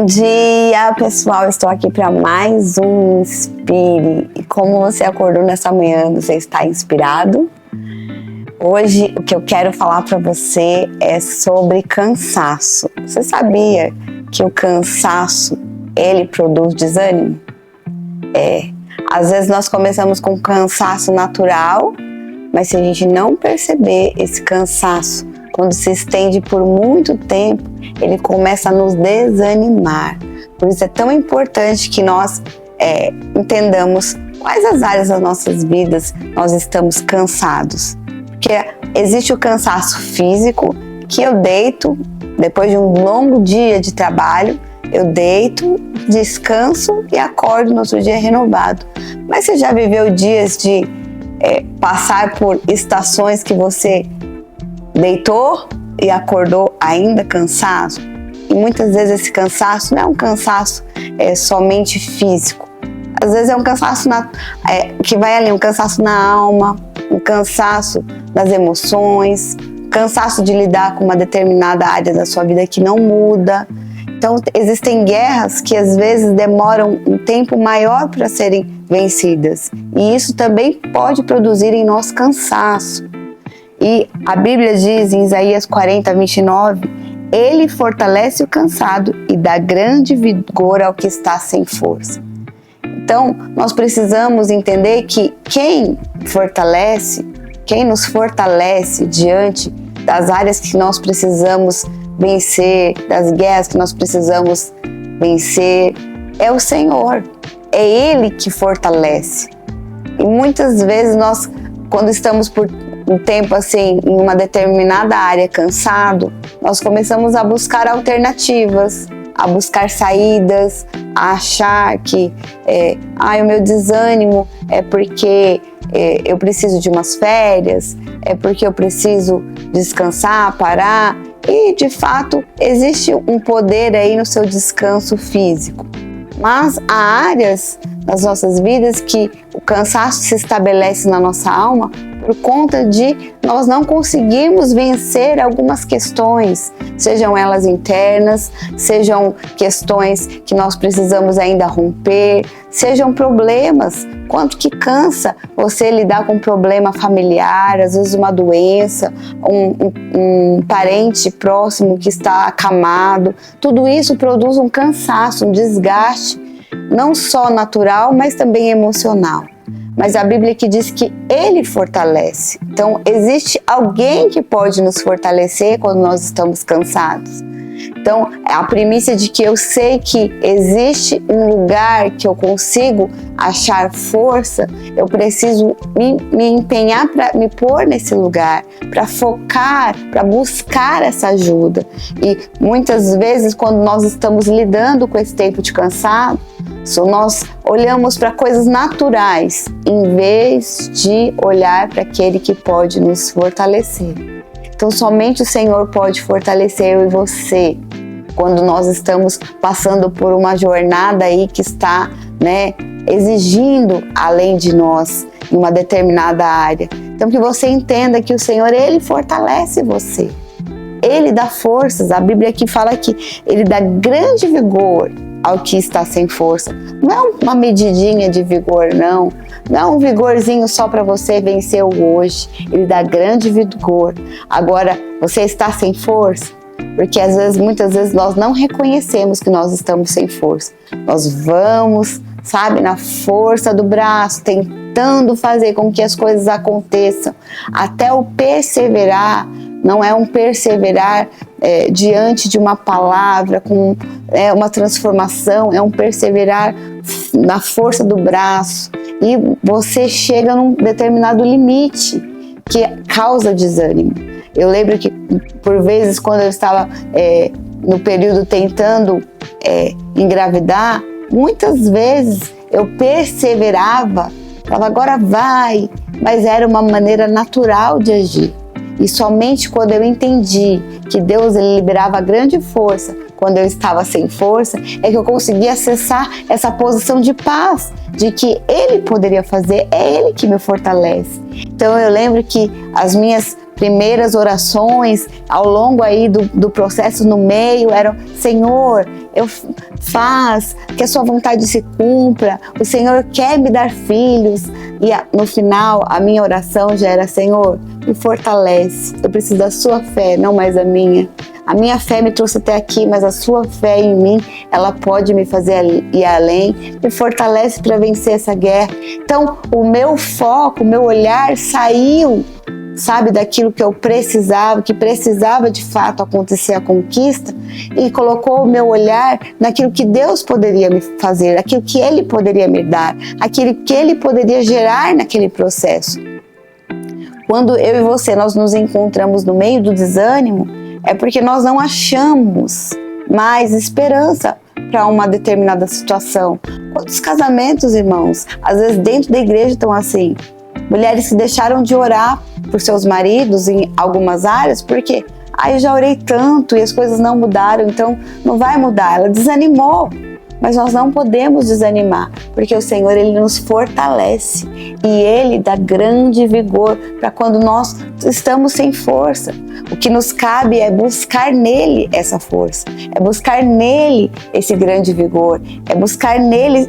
Bom dia, pessoal! Estou aqui para mais um Inspire. E como você acordou nessa manhã, você está inspirado? Hoje, o que eu quero falar para você é sobre cansaço. Você sabia que o cansaço, ele produz desânimo? Às vezes nós começamos com cansaço natural, mas se a gente não perceber esse cansaço, quando se estende por muito tempo, ele começa a nos desanimar. Por isso é tão importante que nós entendamos quais as áreas das nossas vidas nós estamos cansados. Porque existe o cansaço físico, que eu deito, depois de um longo dia de trabalho, eu deito, descanso e acordo no outro dia renovado. Mas você já viveu dias de passar por estações que você deitou e acordou ainda cansado? E muitas vezes esse cansaço não é um cansaço somente físico. Às vezes é um cansaço que vai além, um cansaço na alma, um cansaço das emoções, cansaço de lidar com uma determinada área da sua vida que não muda. Então existem guerras que às vezes demoram um tempo maior para serem vencidas. E isso também pode produzir em nós cansaço. E a Bíblia diz em Isaías 40, 29, Ele fortalece o cansado e dá grande vigor ao que está sem força. Então, nós precisamos entender que quem nos fortalece diante das áreas que nós precisamos vencer, das guerras que nós precisamos vencer, é o Senhor. É Ele que fortalece. E muitas vezes nós, quando estamos por um tempo assim, em uma determinada área cansado, nós começamos a buscar alternativas, a buscar saídas, a achar que o meu desânimo é porque eu preciso de umas férias, é porque eu preciso descansar, parar. E de fato existe um poder aí no seu descanso físico. Mas há áreas nas nossas vidas que o cansaço se estabelece na nossa alma por conta de nós não conseguirmos vencer algumas questões, sejam elas internas, sejam questões que nós precisamos ainda romper, sejam problemas. Quanto que cansa você lidar com um problema familiar, às vezes uma doença, um parente próximo que está acamado. Tudo isso produz um cansaço, um desgaste, não só natural, mas também emocional. Mas a Bíblia que diz que Ele fortalece. Então, existe alguém que pode nos fortalecer quando nós estamos cansados. Então, a primícia de que eu sei que existe um lugar que eu consigo achar força, eu preciso me empenhar para me pôr nesse lugar, para focar, para buscar essa ajuda. E muitas vezes, quando nós estamos lidando com esse tempo de cansado, nós olhamos para coisas naturais, em vez de olhar para aquele que pode nos fortalecer. Então, somente o Senhor pode fortalecer eu e você, quando nós estamos passando por uma jornada aí que está, exigindo além de nós, em uma determinada área. Então, que você entenda que o Senhor, Ele fortalece você. Ele dá forças. A Bíblia aqui fala que Ele dá grande vigor ao que está sem força. Não é uma medidinha de vigor, não. Não é um vigorzinho só para você vencer o hoje. Ele dá grande vigor. Agora, você está sem força? Porque muitas vezes nós não reconhecemos que nós estamos sem força. Nós vamos, na força do braço, tentando fazer com que as coisas aconteçam. Até o perseverar, não é um perseverar diante de uma palavra, com uma transformação, é um perseverar na força do braço. E você chega num determinado limite que causa desânimo. Eu lembro que, por vezes, quando eu estava no período tentando engravidar, muitas vezes eu perseverava, falava, agora vai, mas era uma maneira natural de agir. E somente quando eu entendi que Deus ele liberava grande força quando eu estava sem força, é que eu consegui acessar essa posição de paz, de que Ele poderia fazer, é Ele que me fortalece. Então eu lembro que as minhas primeiras orações ao longo aí do processo no meio eram: Senhor, faz que a sua vontade se cumpra, o Senhor quer me dar filhos. E no final a minha oração já era: Senhor, me fortalece, eu preciso da sua fé, não mais a minha. A minha fé me trouxe até aqui, mas a sua fé em mim, ela pode me fazer ir além, me fortalece para vencer essa guerra. Então, o meu foco, o meu olhar saiu, sabe, daquilo que eu precisava, que precisava de fato acontecer a conquista, e colocou o meu olhar naquilo que Deus poderia me fazer, aquilo que Ele poderia me dar, aquilo que Ele poderia gerar naquele processo. Quando eu e você, nós nos encontramos no meio do desânimo, é porque nós não achamos mais esperança para uma determinada situação. Quantos casamentos, irmãos, às vezes dentro da igreja estão assim? Mulheres que deixaram de orar por seus maridos em algumas áreas, porque eu já orei tanto e as coisas não mudaram, então não vai mudar. Ela desanimou. Mas nós não podemos desanimar, porque o Senhor, Ele nos fortalece e Ele dá grande vigor para quando nós estamos sem força. O que nos cabe é buscar nele essa força, é buscar nele esse grande vigor, é buscar nele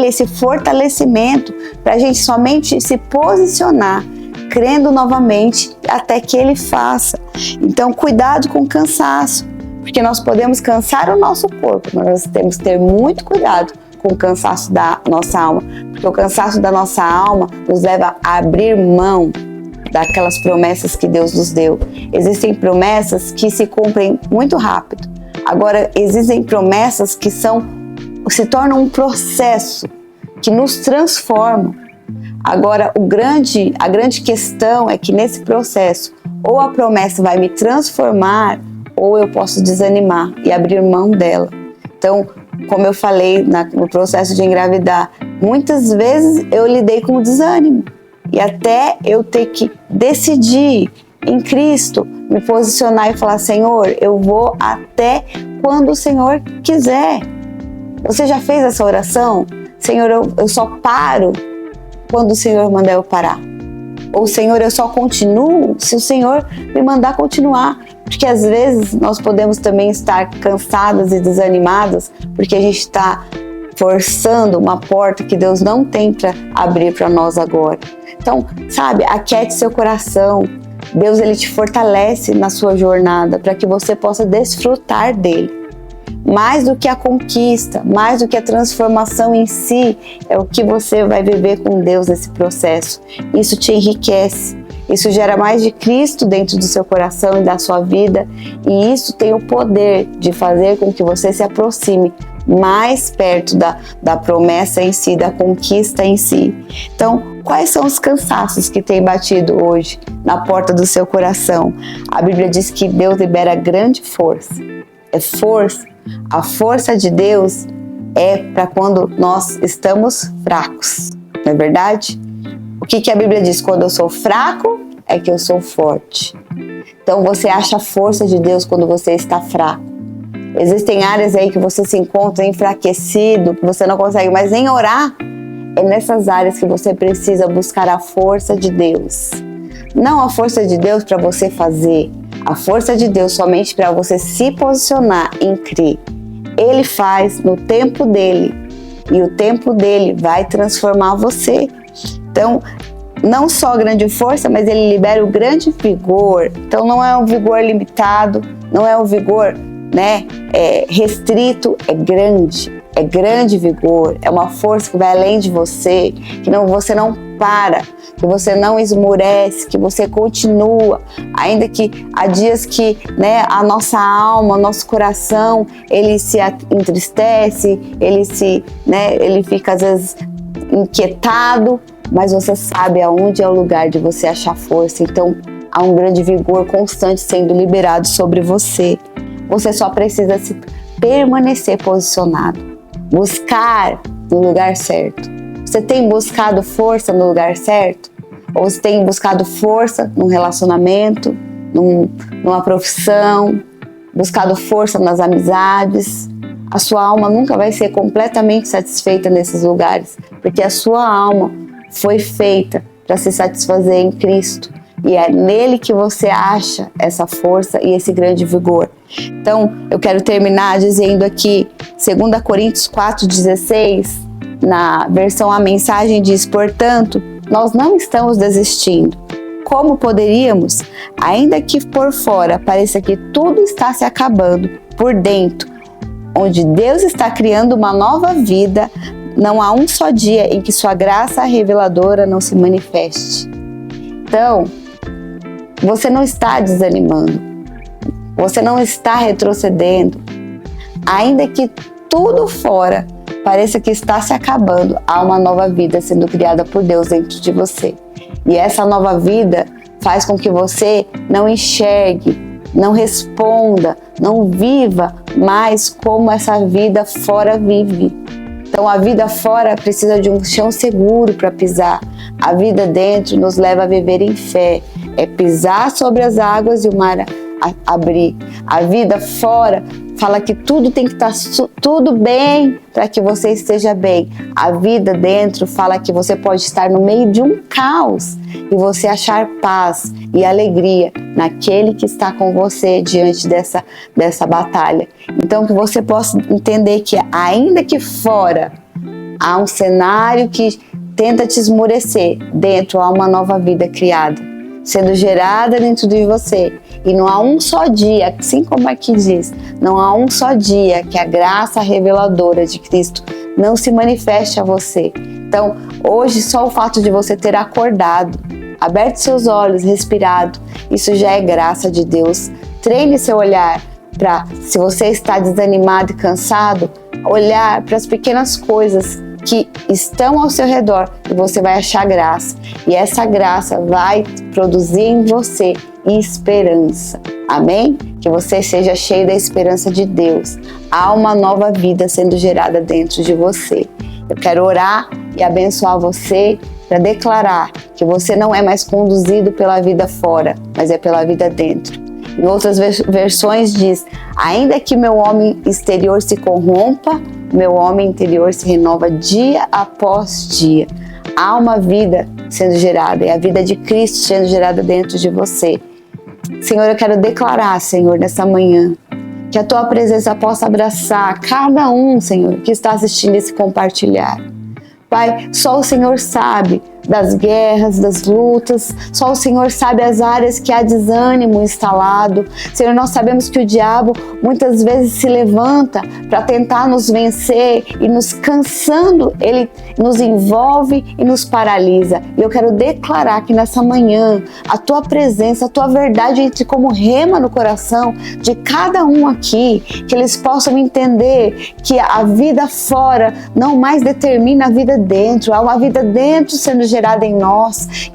esse fortalecimento para a gente somente se posicionar, crendo novamente até que Ele faça. Então, cuidado com o cansaço. Porque nós podemos cansar o nosso corpo, mas nós temos que ter muito cuidado com o cansaço da nossa alma. Porque o cansaço da nossa alma nos leva a abrir mão daquelas promessas que Deus nos deu. Existem promessas que se cumprem muito rápido. Agora, existem promessas que se tornam um processo, que nos transformam. Agora, a grande questão é que nesse processo, ou a promessa vai me transformar, ou eu posso desanimar e abrir mão dela. Então, como eu falei no processo de engravidar, muitas vezes eu lidei com o desânimo. E até eu ter que decidir em Cristo, me posicionar e falar: Senhor, eu vou até quando o Senhor quiser. Você já fez essa oração? Senhor, eu só paro quando o Senhor mandar eu parar. Ou, Senhor, eu só continuo se o Senhor me mandar continuar. Porque às vezes nós podemos também estar cansadas e desanimadas porque a gente está forçando uma porta que Deus não tem para abrir para nós agora. Então, sabe, aquiete seu coração. Deus, Ele te fortalece na sua jornada para que você possa desfrutar dele. Mais do que a conquista, mais do que a transformação em si, é o que você vai viver com Deus nesse processo. Isso te enriquece. Isso gera mais de Cristo dentro do seu coração e da sua vida, e isso tem o poder de fazer com que você se aproxime mais perto da promessa em si, da conquista em si. Então, quais são os cansaços que têm batido hoje na porta do seu coração? A Bíblia diz que Deus libera grande força. É força. A força de Deus é para quando nós estamos fracos, não é verdade? O que a Bíblia diz? Quando eu sou fraco, é que eu sou forte. Então você acha a força de Deus quando você está fraco. Existem áreas aí que você se encontra enfraquecido, que você não consegue mais nem orar. É nessas áreas que você precisa buscar a força de Deus. Não a força de Deus para você fazer, a força de Deus somente para você se posicionar em crer. Ele faz no tempo dele, e o tempo dele vai transformar você. Então, não só grande força, mas ele libera o grande vigor. Então não é um vigor limitado, não é um vigor restrito, é grande vigor, é uma força que vai além de você, que você não para, que você não esmurece, que você continua, ainda que há dias que a nossa alma, o nosso coração, ele se entristece, ele fica às vezes inquietado, mas você sabe aonde é o lugar de você achar força. Então há um grande vigor constante sendo liberado sobre você. Você só precisa permanecer posicionado, buscar no lugar certo. Você tem buscado força no lugar certo? Ou você tem buscado força num relacionamento, numa profissão, buscado força nas amizades? A sua alma nunca vai ser completamente satisfeita nesses lugares, porque a sua alma foi feita para se satisfazer em Cristo. E é nele que você acha essa força e esse grande vigor. Então, eu quero terminar dizendo aqui, 2 Coríntios 4,16, na versão A Mensagem diz: portanto, nós não estamos desistindo. Como poderíamos? Ainda que por fora pareça que tudo está se acabando, por dentro, onde Deus está criando uma nova vida, não há um só dia em que sua graça reveladora não se manifeste. Então, você não está desanimando, você não está retrocedendo, ainda que tudo fora pareça que está se acabando, há uma nova vida sendo criada por Deus dentro de você. E essa nova vida faz com que você não enxergue, não responda, não viva mais como essa vida fora vive. Então a vida fora precisa de um chão seguro para pisar. A vida dentro nos leva a viver em fé. É pisar sobre as águas e o mar abrir. A vida fora fala que tudo tem que estar tudo bem para que você esteja bem. A vida dentro fala que você pode estar no meio de um caos e você achar paz e alegria naquele que está com você diante dessa batalha. Então que você possa entender que ainda que fora há um cenário que tenta te esmorecer, dentro há uma nova vida criada, sendo gerada dentro de você. E não há um só dia, assim como aqui diz, não há um só dia que a graça reveladora de Cristo não se manifeste a você. Então, hoje, só o fato de você ter acordado, aberto seus olhos, respirado, isso já é graça de Deus. Treine seu olhar para, se você está desanimado e cansado, olhar para as pequenas coisas que estão ao seu redor e você vai achar graça. E essa graça vai produzir em você esperança. Amém? Que você seja cheio da esperança de Deus. Há uma nova vida sendo gerada dentro de você. Eu quero orar e abençoar você para declarar que você não é mais conduzido pela vida fora, mas é pela vida dentro. Em outras versões diz: ainda que meu homem exterior se corrompa, meu homem interior se renova dia após dia. Há uma vida sendo gerada, é a vida de Cristo sendo gerada dentro de você. Senhor, eu quero declarar, Senhor, nessa manhã, que a Tua presença possa abraçar cada um, Senhor, que está assistindo esse compartilhar. Pai, só o Senhor sabe das guerras, das lutas, só o Senhor sabe as áreas que há desânimo instalado. Senhor, nós sabemos que o diabo muitas vezes se levanta para tentar nos vencer e nos cansando, ele nos envolve e nos paralisa. E eu quero declarar que nessa manhã a Tua presença, a Tua verdade entre como rema no coração de cada um aqui, que eles possam entender que a vida fora não mais determina a vida dentro, há uma vida dentro sendo gerada em nós,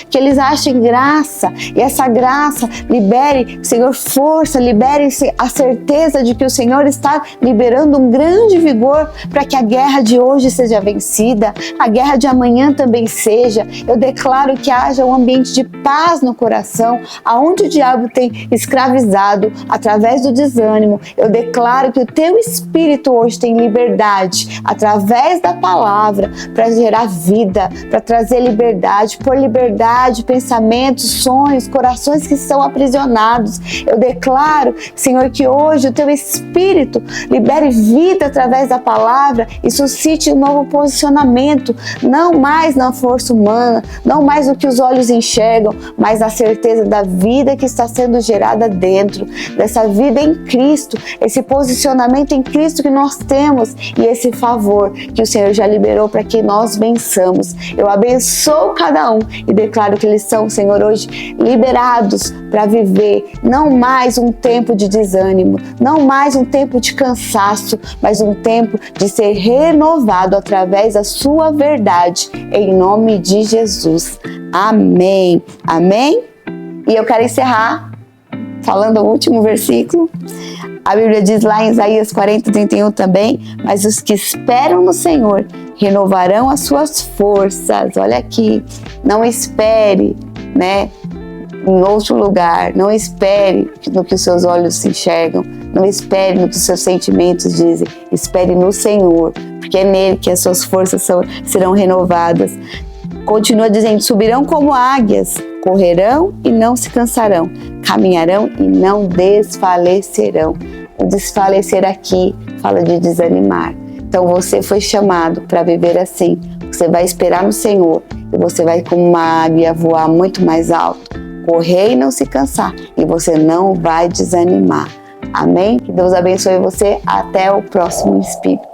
que eles achem graça, e essa graça libere, Senhor, força, libere a certeza de que o Senhor está liberando um grande vigor para que a guerra de hoje seja vencida, a guerra de amanhã também seja. Eu declaro que haja um ambiente de paz no coração, aonde o diabo tem escravizado através do desânimo. Eu declaro que o Teu Espírito hoje tem liberdade através da palavra para gerar vida, para trazer liberdade, por liberdade, pensamentos, sonhos, corações que estão aprisionados. Eu declaro, Senhor, que hoje o Teu Espírito libere vida através da palavra e suscite um novo posicionamento, não mais na força humana, não mais o que os olhos enxergam, mas a certeza da vida que está sendo gerada dentro, dessa vida em Cristo, esse posicionamento em Cristo que nós temos e esse favor que o Senhor já liberou para que nós vençamos. Eu abençoo cada um e declaro que eles são, Senhor, hoje liberados para viver não mais um tempo de desânimo, não mais um tempo de cansaço, mas um tempo de ser renovado através da Sua verdade, em nome de Jesus. Amém. Amém? E eu quero encerrar falando o último versículo. A Bíblia diz lá em Isaías 40:31 também: mas os que esperam no Senhor renovarão as suas forças. Olha aqui, não espere, em outro lugar, não espere no que os seus olhos enxergam, não espere no que os seus sentimentos dizem, espere no Senhor, porque é nele que as suas forças serão renovadas. Continua dizendo: subirão como águias, correrão e não se cansarão, caminharão e não desfalecerão. O desfalecer aqui fala de desanimar. Então você foi chamado para viver assim. Você vai esperar no Senhor e você vai com uma águia voar muito mais alto, correr e não se cansar, e você não vai desanimar. Amém? Que Deus abençoe você. Até o próximo Espírito.